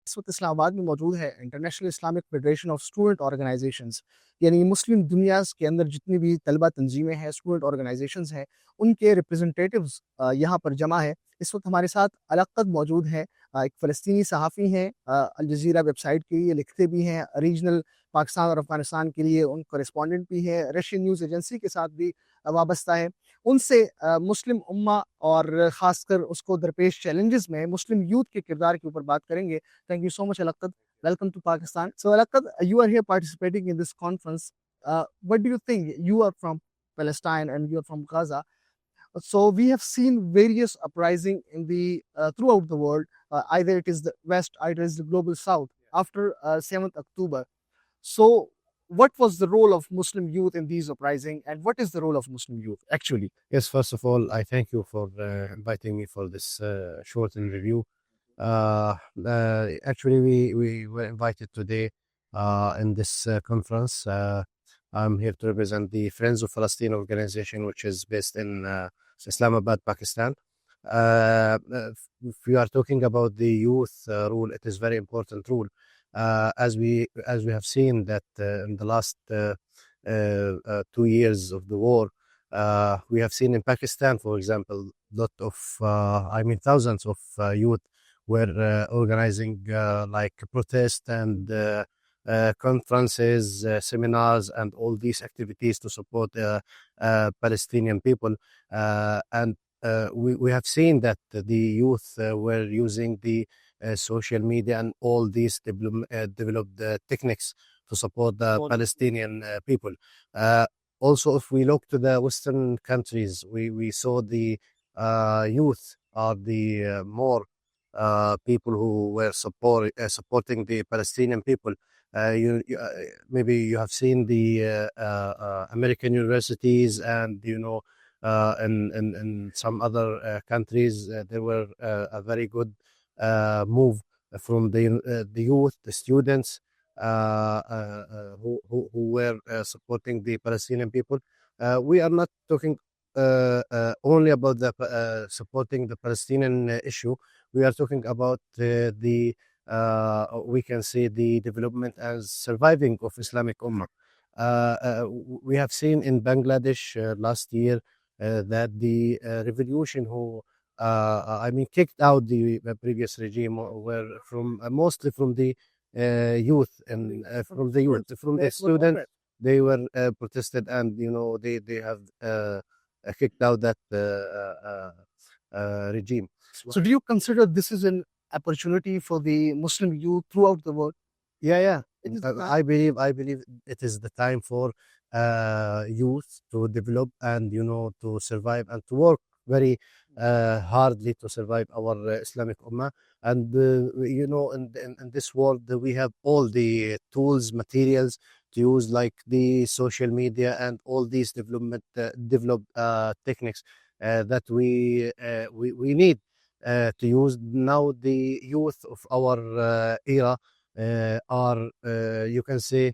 इस वक्त इस्लामाबाद में मौजूद है international Islamic federation of student organisations, यानी मुस्लिम दुनिया के अंदर जितनी भी तलबा तंजीमें हैं, स्टूडेंट ऑर्गेनाइजेशंस हैं, उनके रिप्रेजेंटेटिव्स यहाँ पर जमा है। इस वक्त हमारे साथ अलक़द मौजूद हैं। एक फ़लस्तीनी सहाफ़ी हैं, अल जज़ीरा वेबसाइट के लिए लिखते भी हैं, रीजनल पाकिस्तान और अफ़गानिस्तान के लिए उन कॉरेस्पॉन्डेंट भी हैं, रशियन न्यूज़ एजेंसी के साथ भी वाबस्ता है। उनसे मुस्लिम उम्मा और ख़ासकर उसको दरपेश चैलेंजेस में मुस्लिम यूथ के किरदार के ऊपर बात करेंगे। Thank you so much, Alaqad. Welcome to Pakistan. So, Alaqad, you are here participating in this conference. What do you think? You are from Palestine and you are from Gaza. So, we have seen various uprising in the throughout the world. Either it is the West, either it is the global South after 7th October. So, what was the role of Muslim youth in these uprising, and what is the role of Muslim youth actually? Yes, first of all, I thank you for inviting me for this short review. Actually, we were invited today in this conference. I'm here to represent the Friends of Palestine organization, which is based in Islamabad, Pakistan. If we are talking about the youth rule, it is very important rule, as we have seen that in the last 2 years of the war. We have seen in Pakistan, for example, thousands of youth were organizing like protest and conferences, seminars, and all these activities to support Palestinian people. And we have seen that the youth were using the social media and all these developed techniques to support the Palestinian people. Also, if we look to the Western countries, we saw the youth are the more people who were supporting the Palestinian people. Maybe you have seen the American universities, and in some other countries there were a very good move from the youth, the students who were supporting the Palestinian people. We are not talking only about the supporting the Palestinian issue. We are talking about the we can say the development and surviving of Islamic Ummah. We have seen in Bangladesh last year that the revolution who kicked out the previous regime were from mostly from the youth and from the student. They were protested, and they have kicked out that regime. So, do you consider this is an opportunity for the Muslim youth throughout the world? Yeah. It is the time. I believe it is the time for youth to develop and to survive and to work very hardly to survive our Islamic Ummah. And in this world we have all the tools, materials to use, like the social media and all these developed techniques that we need to use. Now the youth of our era are, you can say,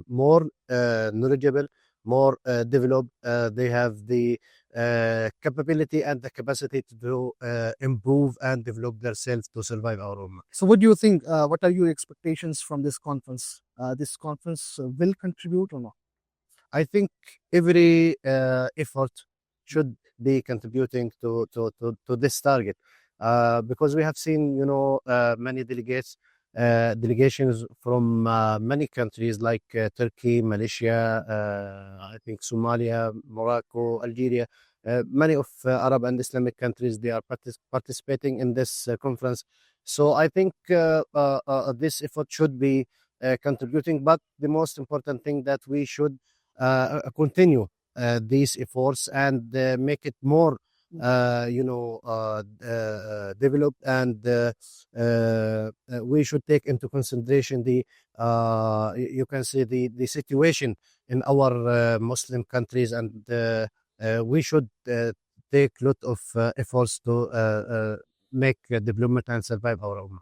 more knowledgeable, more developed. They have the capability and the capacity to improve and develop themselves to survive our ummah. So, what do you think? What are your expectations from this conference? This conference will contribute or not? I think every effort should be contributing to this target, because we have seen, many delegations from many countries like Turkey, Malaysia, I think Somalia, Morocco, Algeria. Many of Arab and Islamic countries, they are participating in this conference. So I think this effort should be contributing, but the most important thing that we should continue these efforts and make it more developed, and we should take into consideration the you can say the situation in our Muslim countries, and we should take lot of efforts to make development and survive our ummah.